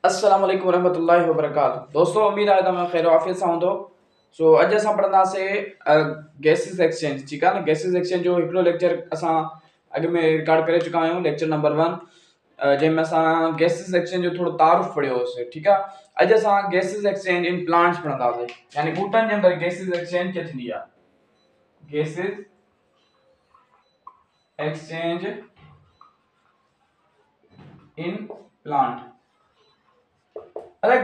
अस्सलाम वालेकुम रहमतुल्लाहि व बरकातहू। दोस्तों उम्मीद आहे तव्हां ख़ैर आफ़ियत सां हूंदो। सो अॼु असां पढ़ंदासीं गैसिस एक्सचेंज। ठीकु आहे न। गैसिस एक्सचेंज जो हिकिड़ो लेक्चर असां अॻु में रिकॉर्ड करे चुका आहियूं, लेक्चर नंबर 1, जंहिंमें असां गैसिस एक्सचेंज जो थोरो तारुफ़ पढ़ियो होसीं। ठीकु आहे। अॼु असां गैसिस एक्सचेंज इन प्लांट्स पढ़ंदासीं, यानी ॿूटनि जे अंदरि गैसिस एक्सचेंज कीअं थींदी आहे। Gases exchange in plant.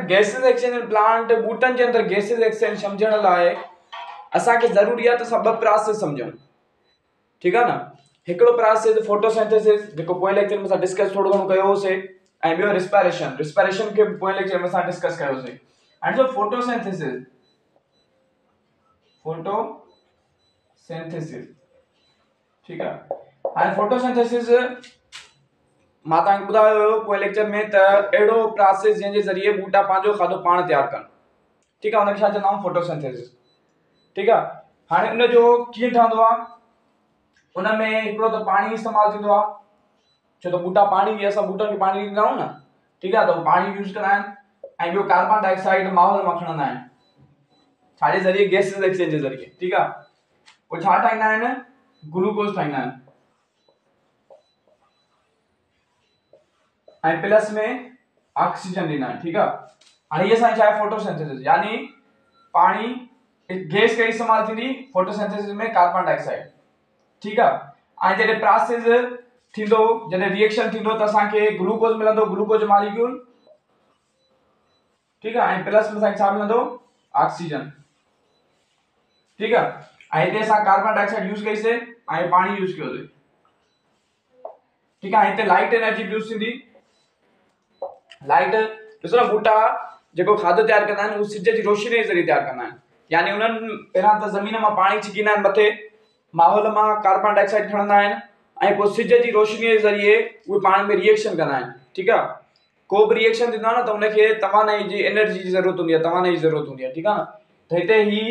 Gases exchange in plant बूटन के अंदर गैसिस एक्सचेंज समझण लाइ असांखे ज़रूरी आहे त असां ॿ प्रोसेस समझूं। ठीक है ना। हिकिड़ो प्रोसेस फोटोसिंथेसिस, जेको पोएं लेक्चर में असां डिस्कस थोरो घणो कयो होसीं, ऐं ॿियो रिस्पिरेशन। रिस्पिरेशन खे पोएं लेक्चर में असां डिस्कस कयोसीं। एंड जो फोटोसिंथेसिस, फोटोसिंथेसिस ठीक है। हाणे फोटोसिंथेसिस मां तव्हांखे ॿुधायो हुयो पोएं लेक्चर में त अहिड़ो प्रोसेस जंहिंजे ज़रिए ॿूटा पंहिंजो खाधो पाण तयारु कनि। ठीकु आहे। हुनखे छा चवंदा आहियूं, फोटोसिंथेसिस। ठीकु आहे। हाणे उनजो कीअं ठहंदो आहे, उनमें हिकिड़ो त पाणी इस्तेमालु थींदो आहे, छो त ॿूटा पाणी, असां ॿूटनि खे पाणी ॾींदा आहियूं न। ठीकु आहे। त उहो पाणी यूज़ कंदा आहिनि। ऐं ॿियो कार्बन डाइऑक्साइड माहौल मां खणंदा आहिनि, छाजे ज़रिए, गैसिस एक्सचेंज जे ज़रिए। ठीकु आहे। पोइ छा ठाहींदा आहिनि, ग्लूकोज ठाहींदा आहिनि, ऐं प्लस में ऑक्सीजन ॾींदा आहिनि। ठीकु आहे। हाणे इहे असांजी छा आहे, फोटोसिंथेसिस, यानी पाणी गैस कहिड़ी इस्तेमालु थींदी फोटोसिंथेसिस में, कार्बन डाइऑक्साइड। ठीकु आहे। ऐं जॾहिं प्रोसेस थींदो, जॾहिं रिएक्शन थींदो त असांखे ग्लूकोज मिलंदो, ग्लूकोज मॉलिक्यूल। ठीकु आहे। ऐं प्लस में असांखे छा मिलंदो, ऑक्सीजन। ठीकु आहे। ऐं हिते असां कार्बन डाइऑक्साइड यूज़ कईसीं ऐं पाणी यूज़ कयोसीं। ठीकु आहे। हिते लाइट एनर्जी यूज़ थींदी। लाइट ॾिसो न, ॿूटा जेको खाधो तयारु कंदा आहिनि उहो सिज जी रोशनी जे ज़रिए तयारु कंदा आहिनि। यानी उन्हनि पहिरां त ज़मीन मां पाणी छिकींदा आहिनि मथे, माहौल मां कार्बन डाइऑक्साइड खणंदा आहिनि, ऐं पोइ सिज जी रोशनीअ जे ज़रिए उहे पाण में रिएक्शन कंदा आहिनि। ठीकु आहे। को बि रिएक्शन थींदो आहे न त उनखे तवानाई जी एनर्जी जी ज़रूरत हूंदी आहे, तवानाई जी ज़रूरत हूंदी आहे। ठीकु आहे न। त हिते ही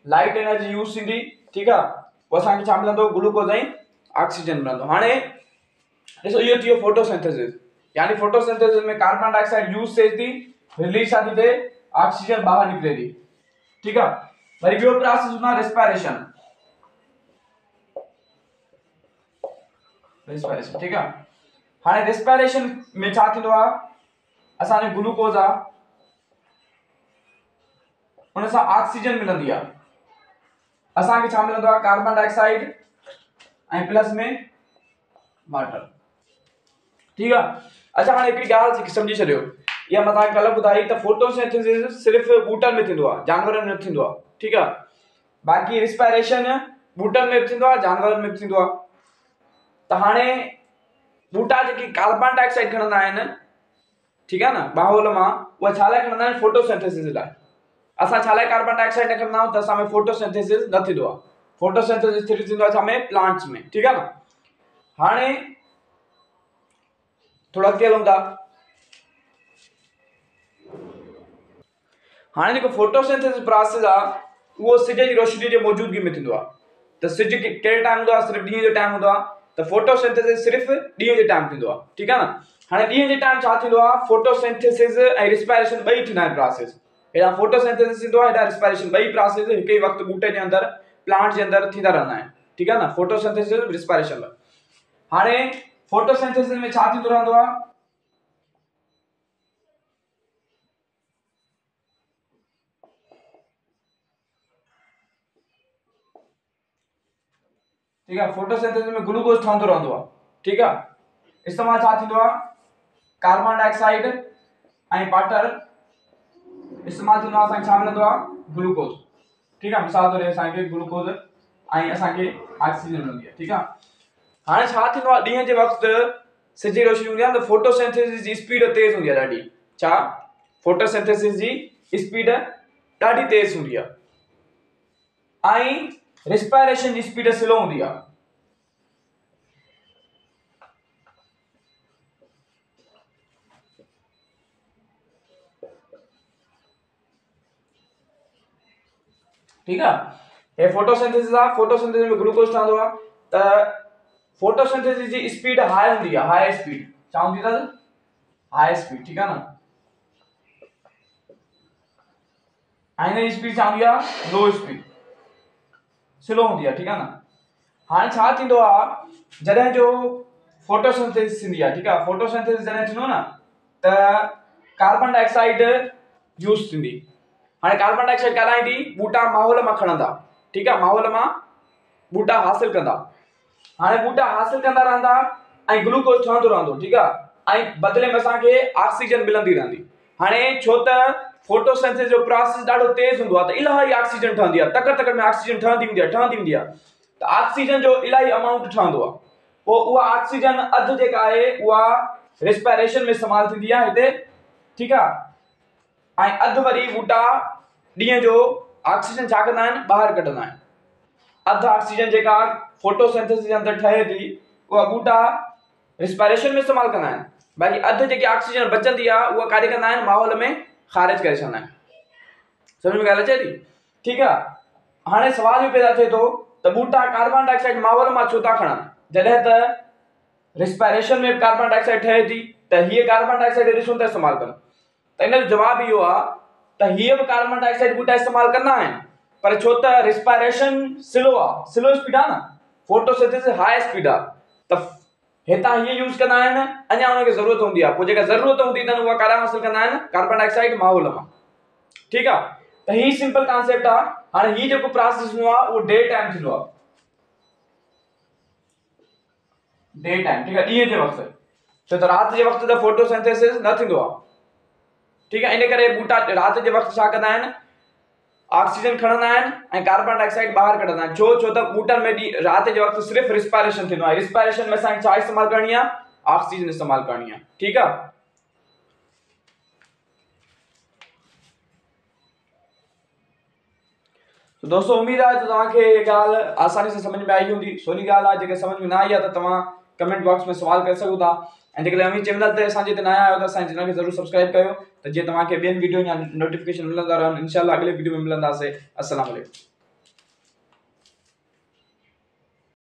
लाइट एनर्जी यूज़ थींदी। ठीकु आहे। पोइ असांखे छा मिलंदो, ग्लूकोज ऐं ऑक्सीजन मिलंदो। हाणे ॾिसो, इहो थी वियो फोटोसिंथेसिस, यानी फोटोसिंथेसिस में कार्बन डाइऑक्साइड यूज़ थिए थी, रिलीज छा थी थिए, ऑक्सीजन ॿाहिरि निकिरे थी। ठीकु आहे। वरी ॿियो प्रोसेस हूंदो आहे रिस्पिरेशन। रिस्पिरेशन ठीकु आहे। हाणे रिस्पिरेशन में छा थींदो आहे, असांजो ग्लूकोज आहे, उन सां ऑक्सीजन मिलंदी आहे, असांखे छा मिलंदो आहे, कार्बन डाइऑक्साइड ऐं प्लस में वाटर। ठीकु आहे। अच्छा, हाणे हिकिड़ी ॻाल्हि सम्झी छॾियो, इहा मां तव्हांखे कल्ह ॿुधाई त फोटोसिंथेसिस सिर्फ़ु ॿूटनि में थींदो आहे, जानवरनि में न थींदो आहे। ठीकु आहे। बाक़ी रिस्पिरेशन ॿूटनि में बि थींदो आहे, जानवरनि में बि थींदो आहे। त हाणे ॿूटा जेकी कार्बन डाइऑक्साइड खणंदा आहिनि, ठीकु आहे न, माहौल मां, उहा छा लाइ खणंदा आहिनि, फोटोसिंथेसिस लाइ। असां छा लाइ कार्बन डाइऑक्साइड न खणंदा आहियूं, त असां में फोटोसिंथेसिस न थींदो आहे। फोटोसिंथेसिस थींदो आहे छा में, प्लांट्स में। ठीकु आहे न। हाणे थोड़ा अॻिते हलूं था। हाणे जेको फोटोसिंथेसिस प्रोसेस आहे, उहो सिज जी रोशनी जे मौजूदगी में थींदो आहे। त सिज कहिड़े टाइम हूंदो आहे, सिर्फ़ु ॾींहं जो टाइम हूंदो आहे। त फोटोसिंथेसिस सिर्फ़ु ॾींहं जे टाइम थींदो आहे। ठीकु आहे न। हाणे ॾींहं जे टाइम छा थींदो आहे, फोटोसिंथेसिस ऐं रिस्पिरेशन ॿई थींदा आहिनि प्रोसेस। हेॾा फोटोसिंथेसिस थींदो आहे, हेॾा रिस्पिरेशन, ॿई प्रोसेस हिकु ई वक़्तु ॿूटे जे अंदरि, प्लांट जे अंदरि थींदा रहंदा आहिनि। ठीकु आहे न, फोटोसिंथेसिस रिस्पिरेशन। हाणे फोटोसिंथेसिस में छा थींदो रहंदो आहे, ठीक है। फोटोसिंथेसिस में ग्लूकोज ठहंदो रहंदो आहे। ठीक है। इस्तेमाल छा थींदो आहे, कार्बन डाइऑक्साइड ऐं वाटर इस्तेमाल थींदो आहे, असांखे छा मिलंदो आहे, ग्लूकोज। ठीक है। मिसाल तौर ते असांखे ग्लूकोज ऐं असांखे ऑक्सीजन मिलंदी आहे। ठीक आहे। हाणे छा थींदो आहे, ॾींहं जे वक़्तु सिज जी रोशनी हूंदी आहे त फोटोसिंथेसिस जी स्पीड तेज़ हूंदी आहे ॾाढी। छा, फोटोसिंथेसिस जी स्पीड ॾाढी तेज़ हूंदी आहे, ऐं रिस्पिरेशन जी स्पीड स्लो हूंदी आहे। ठीक है। ये फोटोसिंथेसिस आहे, फोटोसिंथेसिस में ग्लूकोज ठहंदो आहे। त फोटोसिंथेसिस जी स्पीड हाई हूंदी आहे, हाई स्पीड। छा हूंदी अथसि, हाई स्पीड। ठीक है ना। ऐं हिन जी स्पीड छा हूंदी आहे, लो स्पीड, स्लो हूंदी आहे, ठीकु आहे न। हाणे छा थींदो आहे, जॾहिं जो फोटोसिंथेसिस थींदी आहे, ठीकु आहे, फोटोसिंथेसिस जॾहिं थींदो न त कार्बन डाइऑक्साइड यूज़ थींदी। हाणे कार्बन डाइऑक्साइड काॾां ईंदी, ॿूटा माहौल मां खणंदा, ठीकु आहे, माहौल मां ॿूटा हासिल कंदा। हाणे ॿूटा हासिल कंदा रहंदा ऐं ग्लूकोज ठहंदो रहंदो, ठीकु आहे, ऐं बदिले में असांखे ऑक्सीजन मिलंदी रहंदी। हाणे छो त फोटोसिंथेसिस जो प्रोसेस ॾाढो तेज हूंदो आहे, त इलाही ऑक्सीजन ठहंदी आहे, तकड़ तकड़ में ऑक्सीजन ठहंदी वेंदी आहे, त ऑक्सीजन जो इलाही अमाउंट ठहंदो आहे। पोइ उहा ऑक्सीजन अधु जेका आहे उहा रेस्पिरेशन में इस्तेमालु थींदी आहे हिते, ठीकु आहे, ऐं अधु वरी ॿूटा ॾींहं जो ऑक्सीजन छा कंदा आहिनि, ॿाहिरि कढंदा आहिनि। अधु ऑक्सीजन जेका फोटोसिंथेसिस जे अंदरि ठहे थी उहा ॿूटा रेस्पिरेशन में इस्तेमालु कंदा आहिनि, बाक़ी अधु जेकी ऑक्सीजन बचंदी आहे उहा काॾे कंदा आहिनि, माहौल में ख़ारिज करे छॾंदा आहिनि। समझ में ॻाल्हि अचे थी, ठीकु आहे। हाणे सवाल इहो पैदा थिए थो त ॿूटा कार्बन डाइऑक्साइड माहौल मां छो था खणनि, जॾहिं त रेस्पिरेशन में कार्बन डाइऑक्साइड ठहे थी, त हीअ कार्बन डाइऑक्साइड ॾिसूं था इस्तेमालु कनि। त इन जो जवाबु इहो आहे त हीअ बि कार्बन डाइऑक्साइड ॿूटा इस्तेमालु कंदा आहिनि, पर छो त रेस्पिरेशन स्लो आहे, स्लो स्पीड आहे न, फोटोसिंथेसिस हाई स्पीड आहे, त हितां हीअ यूज़ कंदा आहिनि, अञा हुनखे ज़रूरत हूंदी आहे, पोइ जेका ज़रूरत हूंदी अथनि उहा काॾां हासिल कंदा आहिनि, कार्बन डाइऑक्साइड माहौल मां, ठीकु आहे। त हीअ सिंपल कॉन्सेप्ट आहे। हाणे हीअ जेको प्रोसेस हूंदो आहे उहो डे टाइम थींदो आहे, डे टाइम, ठीकु आहे, ॾींहं जे वक़्तु, छो त राति जे वक़्तु त फोटोसिंथेसिस न थींदो आहे, ठीकु आहे। इन करे ॿूटा राति जे वक़्तु छा कंदा आहिनि, ऑक्सीजन खणंदा आहिनि ऐं कार्बन डाइऑक्साइड ॿाहिरि कढंदा आहिनि। छो त ॿूटनि में राति जे वक़्तु सिर्फ़ु रिस्पिरेशन थींदो आहे, रिस्पिरेशन में असांखे छा इस्तेमालु करणी आहे, ऑक्सीजन इस्तेमालु करणी आहे, ठीकु आहे। तो दोस्तों उम्मीद है तो तव्हांखे ये ॻाल्हि आसानी से समझ में आई हूंदी। सोनी ॻाल्हि आहे, जेके समझ में न आई आहे त तव्हां कमेंट बॉक्स में सवाल करे सघो था। ऐं जेकॾहिं अमीर चैनल ते असांजे हिते नया आहियो त असांजे चैनल खे ज़रूरु सब्सक्राइब कयो, त जीअं तव्हांखे ॿियनि वीडियो या नोटिफिकेशन मिलंदा रहनि। इंशाअल्लाह अगले वीडियो में मिलंदासीं। अस्सलाम वालेकुम।